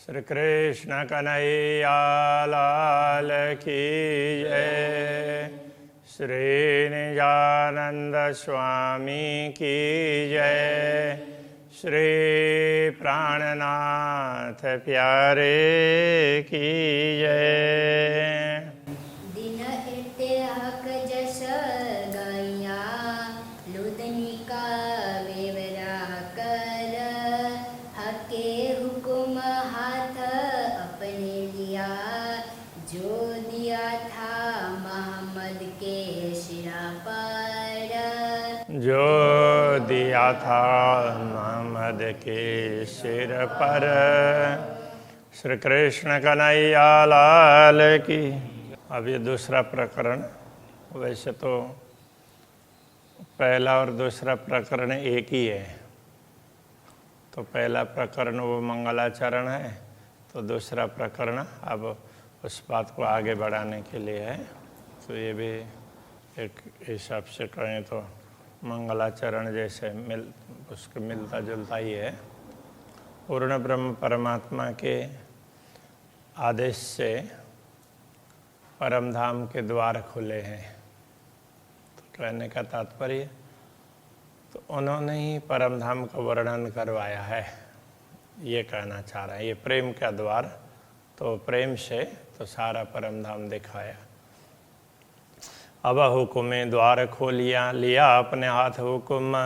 श्री कृष्ण कन्हैया लाल की जय। श्री निजानंद स्वामी की जय। श्री प्राणनाथ प्यारे की जय। दिन इत्याक जस गया लुदनिका वेवरा कर हके हुकुम हाथ अपने लिया जो दिया था मोहम्मद के सिरा पर। जो दिया था मोहम्मद के सिर पर। श्री कृष्ण कन्हैया लाल की। अब ये दूसरा प्रकरण, वैसे तो पहला और दूसरा प्रकरण एक ही है। तो पहला प्रकरण वो मंगलाचरण है, तो दूसरा प्रकरण अब उस बात को आगे बढ़ाने के लिए है। तो ये भी एक हिसाब से कहें तो मंगलाचरण जैसे उसके मिलता जुलता ही है। पूर्ण ब्रह्म परमात्मा के आदेश से परमधाम के द्वार खुले हैं। तो कहने का तात्पर्य, तो उन्होंने ही परमधाम का वर्णन करवाया है, ये कहना चाह रहे हैं। ये प्रेम का द्वार, तो प्रेम से तो सारा परमधाम दिखाया। अब हुक्म द्वार खोलिया लिया अपने हाथ हुक्म।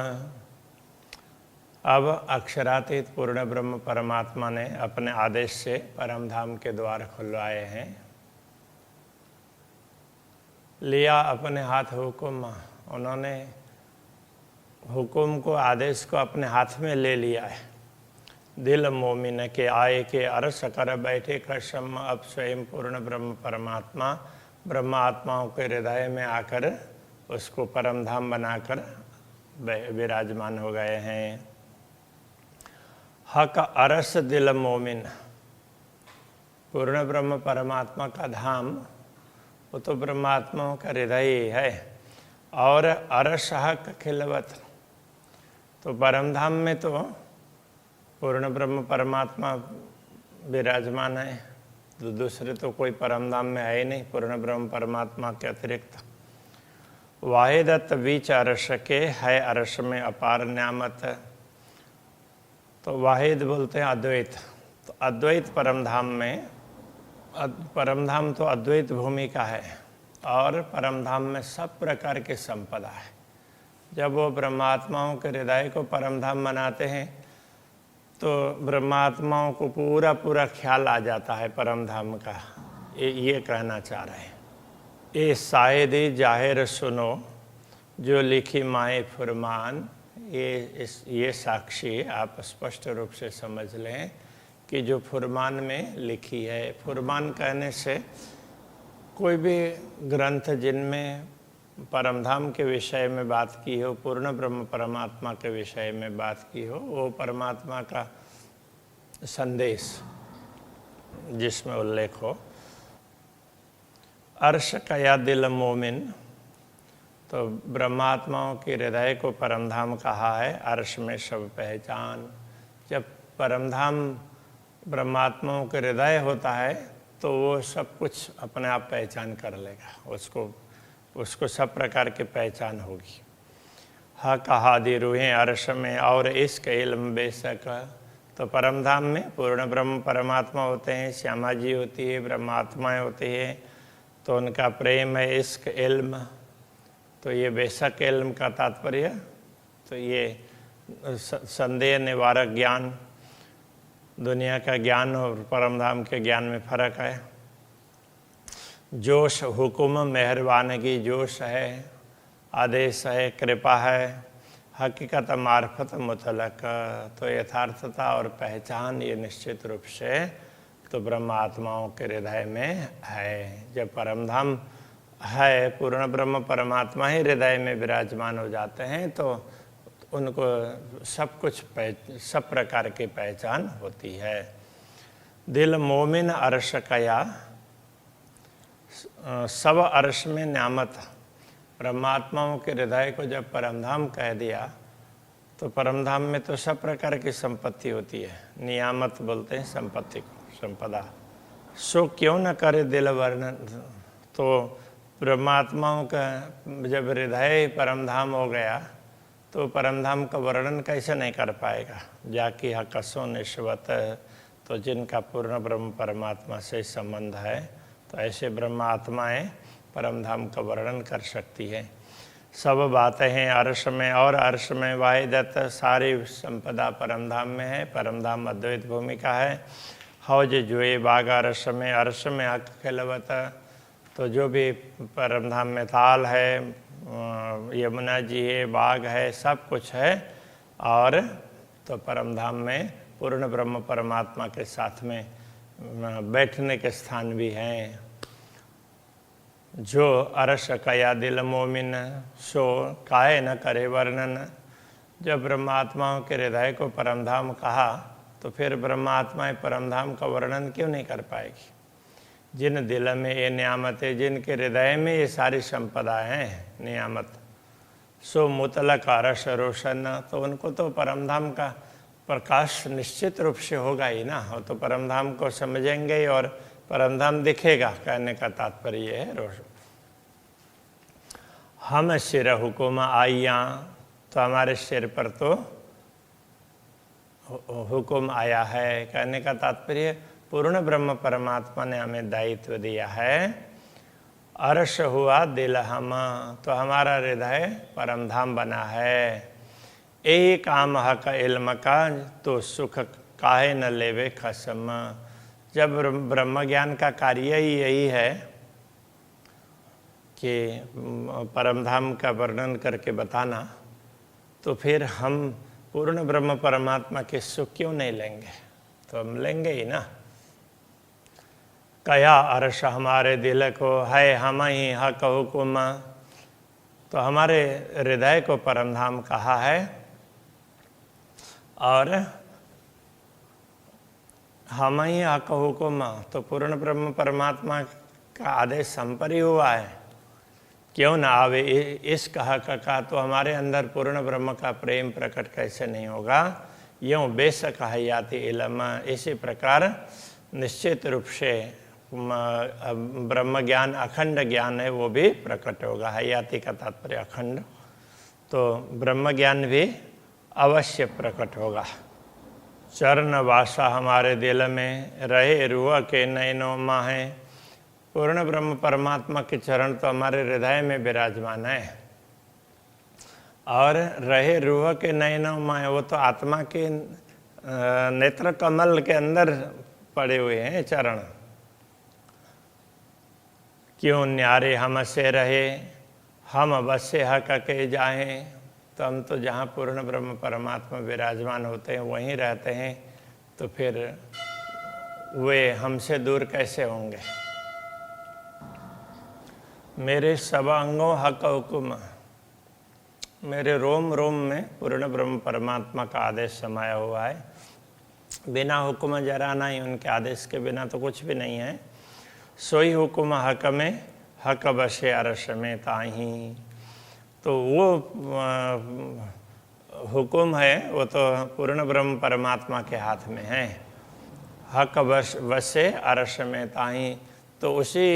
अब अक्षरातीत पूर्ण ब्रह्म परमात्मा ने अपने आदेश से परमधाम के द्वार खुलवाए हैं। लिया अपने हाथ हुक्म, उन्होंने हुक्म को, आदेश को अपने हाथ में ले लिया है। दिल मोमिन के आए के अरस कर बैठे कसम। अब स्वयं पूर्ण ब्रह्म परमात्मा ब्रह्म आत्माओं के हृदय में आकर उसको परमधाम बनाकर विराजमान हो गए हैं। हक अरस दिल मोमिन, पूर्ण ब्रह्म परमात्मा का धाम वो तो ब्रह्मात्माओं का हृदय ही है। और अरस हक खिलवत, तो परमधाम में तो पूर्ण ब्रह्म परमात्मा विराजमान है, तो दूसरे तो कोई परमधाम में है ही नहीं पूर्ण ब्रह्म परमात्मा के अतिरिक्त। वाहिदत बीच अरस के है, अरस में अपार न्यामत। तो वाहिद बोलते हैं अद्वैत, तो अद्वैत परमधाम में, परमधाम तो अद्वैत भूमि का है और परमधाम में सब प्रकार की संपदा है। जब वो ब्रह्मात्माओं के हृदय को परमधाम बनाते हैं तो ब्रह्मात्माओं को पूरा पूरा ख्याल आ जाता है परमधाम का। ये कहना चाह रहे हैं। ये शायद जाहिर सुनो जो लिखी माए फुरमान। ये साक्षी आप स्पष्ट रूप से समझ लें कि जो फुरमान में लिखी है, फुरमान कहने से कोई भी ग्रंथ जिनमें परमधाम के विषय में बात की हो, पूर्ण ब्रह्म परमात्मा के विषय में बात की हो, वो परमात्मा का संदेश जिसमें उल्लेख हो। अर्श कया दिल मोमिन, तो ब्रह्मात्माओं के हृदय को परमधाम कहा है। अर्श में सब पहचान। जब परमधाम ब्रह्मात्माओं के हृदय होता है तो वो सब कुछ अपने आप पहचान कर लेगा, उसको सब प्रकार की पहचान होगी। हा कहा दी रूहें अर्श में और इश्क इल्म बेशक, तो परमधाम में पूर्ण ब्रह्म परमात्मा होते हैं, श्यामा जी होती है, ब्रह्मात्माएं होती है, तो उनका प्रेम है, इश्क इल्म। तो ये बेशक इल्म का तात्पर्य, तो ये संदेह निवारक ज्ञान, दुनिया का ज्ञान और परमधाम के ज्ञान में फर्क है। जोश हुक्म मेहरबानगी, जोश है, आदेश है, कृपा है। हकीकत मार्फत मुतलक, तो यथार्थता और पहचान ये निश्चित रूप से तो ब्रह्म आत्माओं के हृदय में है। जब परमधाम है, पूर्ण ब्रह्म परमात्मा ही हृदय में विराजमान हो जाते हैं तो उनको सब कुछ सब प्रकार की पहचान होती है। दिल मोमिन अर्श कया, सब अर्श में न्यामत। ब्रह्मात्माओं के हृदय को जब परमधाम कह दिया तो परमधाम में तो सब प्रकार की संपत्ति होती है। नियामत बोलते हैं संपत्ति को। संपदा। सो क्यों न करे दिल वर्णन। तो ब्रह्मात्माओं का जब हृदय परमधाम हो गया तो परमधाम का वर्णन कैसे नहीं कर पाएगा। जाकि हकसो निश्वत, तो जिनका पूर्ण ब्रह्म परमात्मा से संबंध है तो ऐसे ब्रह्मात्माएं परमधाम का वर्णन कर सकती है। सब बातें हैं अर्श में, और अर्श में वाहिदत सारी संपदा परमधाम में है। परमधाम अद्वैत भूमिका है। हौज जुए बाग अर्श में हक खिलवत, तो जो भी परमधाम में ताल है, यमुना जी है, बाग है, सब कुछ है। और तो परमधाम में पूर्ण ब्रह्म परमात्मा के साथ में बैठने के स्थान भी हैं। जो अरश कया दिल मोमिन, सो काहे न करे वर्णन। जब ब्रह्मात्माओं के हृदय को परमधाम कहा तो फिर ब्रह्मात्माएं परमधाम का वर्णन क्यों नहीं कर पाएगी। जिन दिल में ये नियामत है, जिनके हृदय में ये सारी संपदाएं हैं नियामत, सो मुतलक अरश रोशन, तो उनको तो परमधाम का प्रकाश निश्चित रूप से होगा ही ना। वो तो परमधाम को समझेंगे ही और परमधाम दिखेगा। कहने का तात्पर्य है रोशन। हम सिर हुकुम आइया, तो हमारे सिर पर तो हुकुम आया है। कहने का तात्पर्य पूर्ण ब्रह्म परमात्मा ने हमें दायित्व दिया है। अर्श हुआ दिल हम, तो हमारा हृदय परमधाम बना है। यही काम हक इल्म का, तो सुख काहे न लेवे खसम। जब ब्रह्म ज्ञान का कार्य ही यही है कि परमधाम का वर्णन करके बताना, तो फिर हम पूर्ण ब्रह्म परमात्मा के सुख क्यों नहीं लेंगे। तो हम लेंगे ही ना। कया अर्श हमारे दिल को है, हम ही हक हुकुम, तो हमारे हृदय को परमधाम कहा है। और हम ही हक हुकुम, तो पूर्ण ब्रह्म परमात्मा का आदेश हम पर ही हुआ है। क्यों ना आवे इश्क हक का, तो हमारे अंदर पूर्ण ब्रह्म का प्रेम प्रकट कैसे नहीं होगा। यूँ बेशक हयाती इल्म, इसी प्रकार निश्चित रूप से ब्रह्म ज्ञान अखंड ज्ञान है, वो भी प्रकट होगा। हयाती का तात्पर्य अखंड, तो ब्रह्म ज्ञान भी अवश्य प्रकट होगा। चरण वासा हमारे दिल में रहे, रूह के नैनों माहे। पूर्ण ब्रह्म परमात्मा के चरण तो हमारे हृदय में विराजमान है। और रहे रूह के नैनों माहे, वो तो आत्मा के नेत्र कमल के अंदर पड़े हुए हैं चरण। क्यों न्यारे हमसे रहे, हम बसे हक के जाएं। तो हम तो जहाँ पूर्ण ब्रह्म परमात्मा विराजमान होते हैं वहीं रहते हैं, तो फिर वे हमसे दूर कैसे होंगे। मेरे सब अंगों हक हुकुम, मेरे रोम रोम में पूर्ण ब्रह्म परमात्मा का आदेश समाया हुआ है। बिना हुक्म जरा नहीं, उनके आदेश के बिना तो कुछ भी नहीं है। सोई हुक्म हक में, हक बसे अरश में ताही। तो वो हुक्म है, वो तो पूर्ण ब्रह्म परमात्मा के हाथ में है। हक बसे अरश में ताही, तो उसी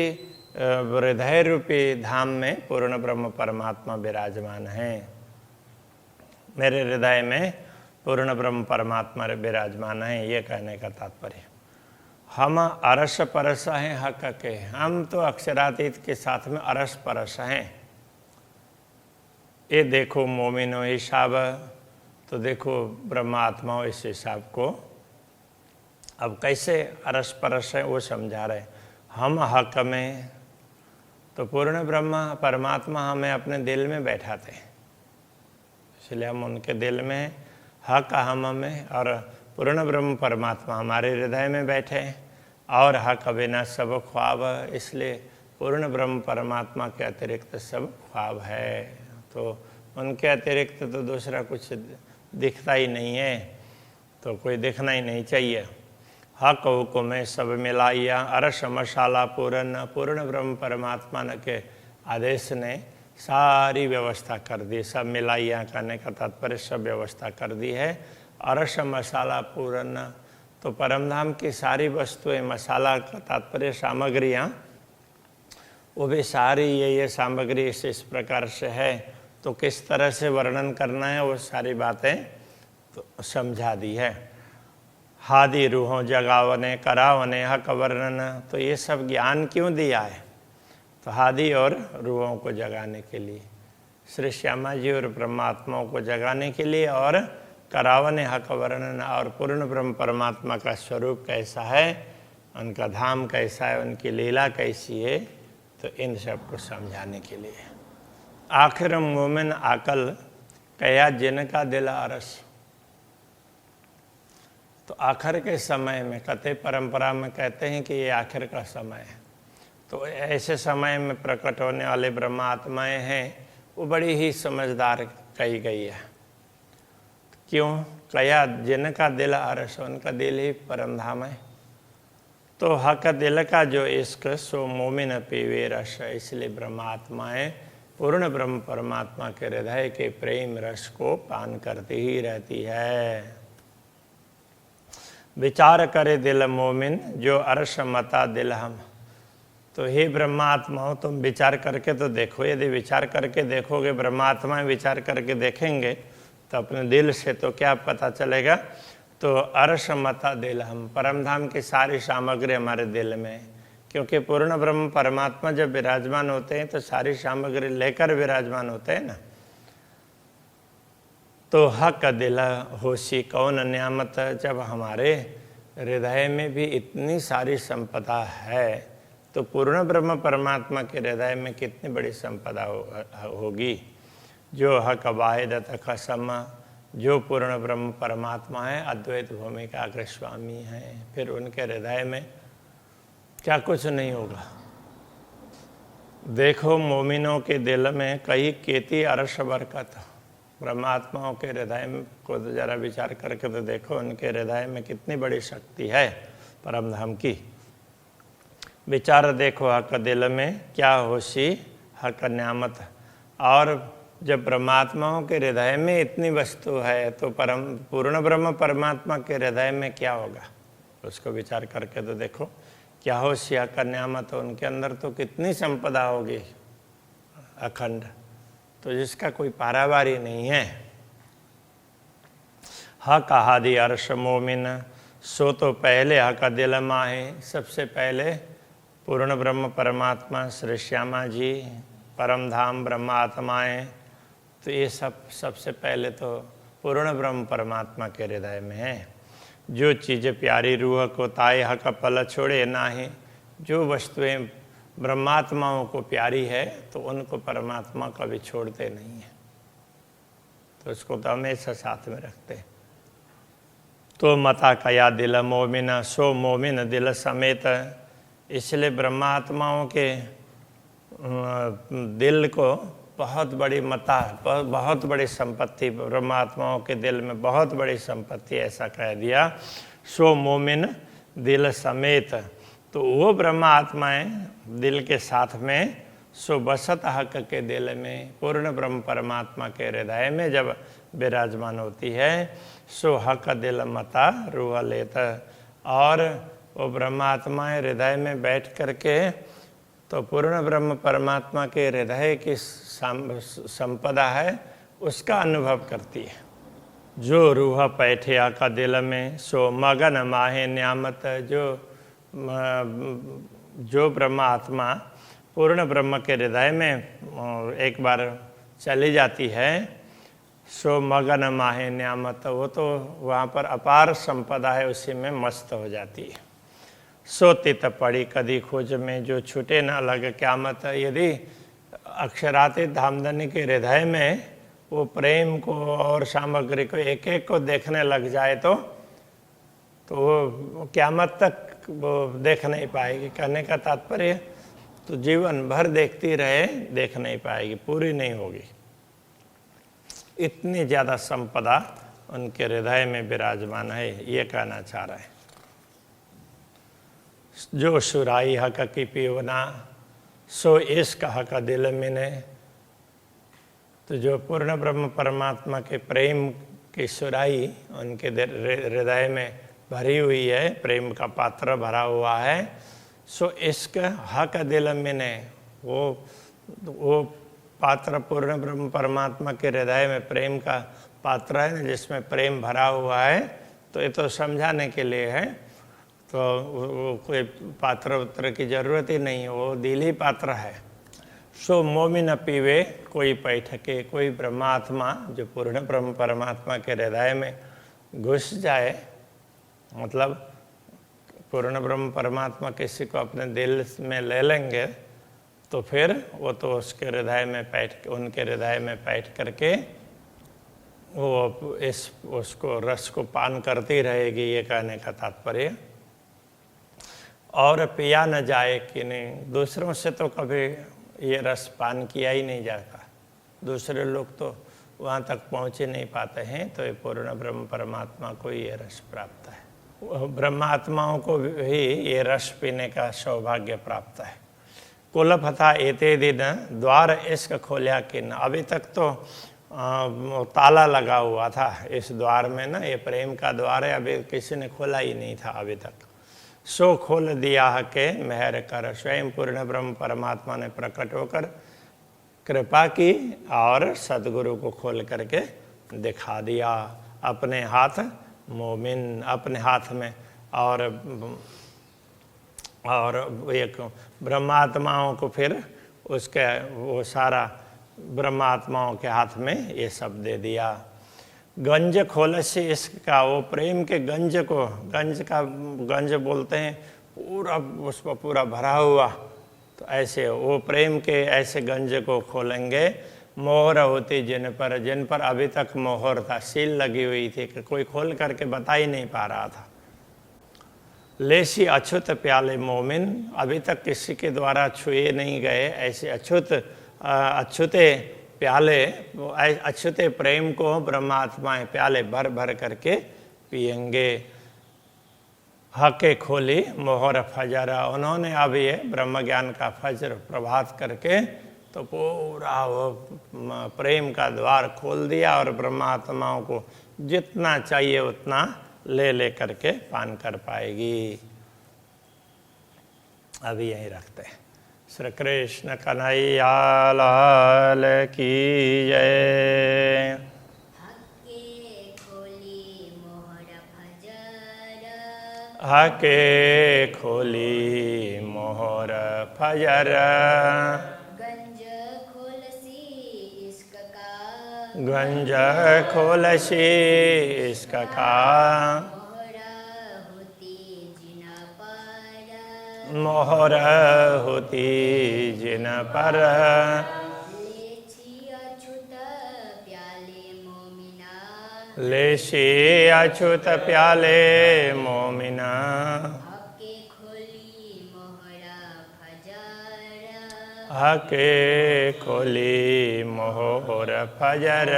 हृदय रूपी धाम में पूर्ण ब्रह्म परमात्मा विराजमान है। मेरे हृदय में पूर्ण ब्रह्म परमात्मा विराजमान है, ये कहने का तात्पर्य। हम अरस परस हैं हक के, हम तो अक्षरातीत के साथ में अरस परस हैं। ये देखो मोमिनो हिसाब, तो देखो ब्रह्मात्माओं इस हिसाब को अब कैसे अरस परस है वो समझा रहे। हम हक में, तो पूर्ण ब्रह्म परमात्मा हमें अपने दिल में बैठाते हैं, इसलिए हम उनके दिल में, हक हम में, और पूर्ण ब्रह्म परमात्मा हमारे हृदय में बैठे हैं। और हक बिना सब ख्वाब, इसलिए पूर्ण ब्रह्म परमात्मा के अतिरिक्त सब ख्वाब है। तो उनके अतिरिक्त तो दूसरा कुछ दिखता ही नहीं है, तो कोई दिखना ही नहीं चाहिए। हक हुकुम सब मिलाइया अरश मशाला पूर्ण, पूर्ण ब्रह्म परमात्मा के आदेश ने सारी व्यवस्था कर दी। सब मिलाइया करने का तात्पर्य सब व्यवस्था कर दी है। अरश मसाला पूर्ण, तो परमधाम की सारी वस्तुएं, मसाला का तात्पर्य सामग्रियाँ, वो भी सारी ये सामग्री इस प्रकार से है, तो किस तरह से वर्णन करना है वो सारी बातें तो समझा दी है। हादि रूहों जगावने करावने हक वर्णन, तो ये सब ज्ञान क्यों दिया है? तो हादि और रूहों को जगाने के लिए, श्री श्यामा जी और ब्रह्मात्माओं को जगाने के लिए, और करावने हक वर्णन, और पूर्ण ब्रह्म परमात्मा का स्वरूप कैसा है, उनका धाम कैसा है, उनकी लीला कैसी है, तो इन सब को समझाने के लिए। आखिर मोमिन आकल कया जिनका दिल अरस, तो आखिर के समय में, कथे परंपरा में कहते हैं कि ये आखिर का समय है, तो ऐसे समय में प्रकट होने वाले ब्रह्मात्माएं हैं, वो बड़ी ही समझदार कही गई है। क्यों? कया जिनका दिल अरस, उनका दिल ही परमधाम है। तो हक दिल का जो इश्क सो मोमिन पीवे रस, इसलिए ब्रह्मात्माएं पूर्ण ब्रह्म परमात्मा के हृदय के प्रेम रस को पान करती ही रहती है। विचार करे दिल मोमिन जो अरस मता दिल हम, तो हे ब्रह्मात्माओं तुम विचार करके तो देखो। यदि विचार करके देखोगे, ब्रह्मात्माएं विचार करके देखेंगे, तो अपने दिल से तो क्या पता चलेगा? तो अरस मता दिल हम, परमधाम की सारी सामग्री हमारे दिल में, क्योंकि पूर्ण ब्रह्म परमात्मा जब विराजमान होते हैं तो सारी सामग्री लेकर विराजमान होते हैं ना। तो हक दिल होशी कौन न्यामत, जब हमारे हृदय में भी इतनी सारी संपदा है, तो पूर्ण ब्रह्म परमात्मा के हृदय में कितनी बड़ी संपदा होगी। जो हक वाहिद खसम, जो पूर्ण ब्रह्म परमात्मा है, अद्वैत भूमि का अग्र स्वामी है, फिर उनके हृदय में क्या कुछ नहीं होगा। देखो मोमिनों के दिल में कई केती अरश बरकत, ब्रह्मात्माओं के हृदय को जरा विचार करके तो देखो, उनके हृदय में कितनी बड़ी शक्ति है परमधाम की। विचार देखो हक दिल में क्या होशी हक न्यामत, और जब परमात्माओं के हृदय में इतनी वस्तु है, तो पूर्ण ब्रह्म परमात्मा के हृदय में क्या होगा, उसको विचार करके तो देखो। क्या होशी हक न्यामत, उनके अंदर तो कितनी संपदा होगी अखंड, तो जिसका कोई पारावारी नहीं है। हक हादि अर्श मोमिन, सो तो पहले हक दिल माहे, सबसे पहले पूर्ण ब्रह्म परमात्मा श्री श्यामा जी, परमधाम ब्रह्मात्माएं, तो ये सबसे पहले तो पूर्ण ब्रह्म परमात्मा के हृदय में है। जो चीज़ें प्यारी रूह को ताए हक पल छोड़े नाहे, जो वस्तुएं ब्रह्मात्माओं को प्यारी है, तो उनको परमात्मा कभी छोड़ते नहीं है, तो उसको तो हमेशा साथ में रखते। तो मता कया दिल मोमिन, सो मोमिन दिल समेत, इसलिए ब्रह्मात्माओं के दिल को बहुत बड़ी मता, बहुत बड़ी संपत्ति, ब्रह्मात्माओं के दिल में बहुत बड़ी संपत्ति, ऐसा कह दिया। सो मोमिन दिल समेत, तो वो ब्रह्मात्माएं दिल के साथ में, सो बसत हक के दिल में, पूर्ण ब्रह्म परमात्मा के हृदय में जब विराजमान होती है, सो हक दिल मता रूह लेत, और वो ब्रह्मात्माएं हृदय में बैठ करके तो पूर्ण ब्रह्म परमात्मा के हृदय की संपदा है उसका अनुभव करती है। जो रूह पैठिया का दिल में, सो मगन माहे न्यामत, जो ब्रह्मात्मा पूर्ण ब्रह्म के हृदय में एक बार चली जाती है, सो मगन माहे न्यामत, वो तो वहाँ पर अपार संपदा है, उसी में मस्त हो जाती है। सो तित पड़ी कदी खोज में, जो छूटे न लग क्यामत, यदि अक्षरातीत धामधनी के हृदय में वो प्रेम को और सामग्री को एक एक को देखने लग जाए, तो वो क्यामत तक वो देख नहीं पाएगी। कहने का तात्पर्य तो जीवन भर देखती रहे, देख नहीं पाएगी, पूरी नहीं होगी। इतनी ज़्यादा संपदा उनके हृदय में विराजमान है, ये कहना चाह रहा है। जो सुराई हक की पीवना, सो इश्क हक दिल मिने, तो जो पूर्ण ब्रह्म परमात्मा के प्रेम की सुराई उनके हृदय में भरी हुई है, प्रेम का पात्र भरा हुआ है। सो इश्क हक दिल में ने, वो पात्र पूर्ण ब्रह्म परमात्मा के हृदय में प्रेम का पात्र है जिसमें प्रेम भरा हुआ है। तो ये तो समझाने के लिए है, तो वो कोई पात्र उत्तर की जरूरत ही नहीं है, वो दिल ही पात्र है। सो मोमिन पीवे कोई पैठके, कोई ब्रह्मात्मा जो पूर्ण ब्रह्म परमात्मा के हृदय में घुस जाए, मतलब पूर्ण ब्रह्म परमात्मा किसी को अपने दिल में ले लेंगे तो फिर वो तो उसके हृदय में उनके हृदय में बैठ करके वो उसको रस को पान करती रहेगी, ये कहने का तात्पर्य। और पिया न जाए कि नहीं, दूसरों से तो कभी ये रस पान किया ही नहीं जाता, दूसरे लोग तो वहाँ तक पहुँच ही नहीं पाते हैं, तो ये पूर्ण ब्रह्म परमात्मा को ये रस प्राप्त है। ब्रह्मात्माओं को भी ये रस पीने का सौभाग्य प्राप्त है। कुल फथा एते दिन द्वार इश्क खोलिया किन, अभी तक तो ताला लगा हुआ था इस द्वार में ना, ये प्रेम का द्वार है, अभी किसी ने खोला ही नहीं था अभी तक। सो खोल दिया के मेहर कर, स्वयं पूर्ण ब्रह्म परमात्मा ने प्रकट होकर कृपा की और सदगुरु को खोल करके दिखा दिया अपने हाथ मोमिन, अपने हाथ में। और एक ब्रह्मात्माओं को फिर उसके वो सारा ब्रह्मात्माओं के हाथ में ये सब दे दिया। गंज खोल से इश्क का, वो प्रेम के गंज को, गंज बोलते हैं पूरा, उसको पूरा भरा हुआ, तो ऐसे वो प्रेम के ऐसे गंज को खोलेंगे। मोहर होती जिन पर अभी तक मोहर था, सील लगी हुई थी कि कोई खोल करके बता ही नहीं पा रहा था। लेसी अछूत प्याले मोमिन, अभी तक किसी के द्वारा छुए नहीं गए ऐसे अछूते प्याले, अछूते प्रेम को ब्रह्मात्माएं प्याले भर भर करके पिएंगे। हके खोली मोहर फजरा, उन्होंने अब ये ब्रह्म ज्ञान का फजर प्रभात करके तो पूरा वो प्रेम का द्वार खोल दिया और ब्रह्मात्माओं को जितना चाहिए उतना ले करके पान कर पाएगी। अभी यहीं रखते हैं। श्री कृष्ण कन्हैया लाल की जय। हके खोली मोहर फजर, गंज खोलसी इश्क का, मोहर होती जिन पर, लेसी अछूत प्याले मोमिना, हके खोली मोहर फजर,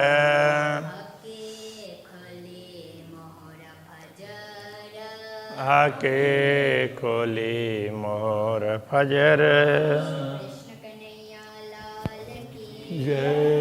हके खोली मोहर फजर। जय।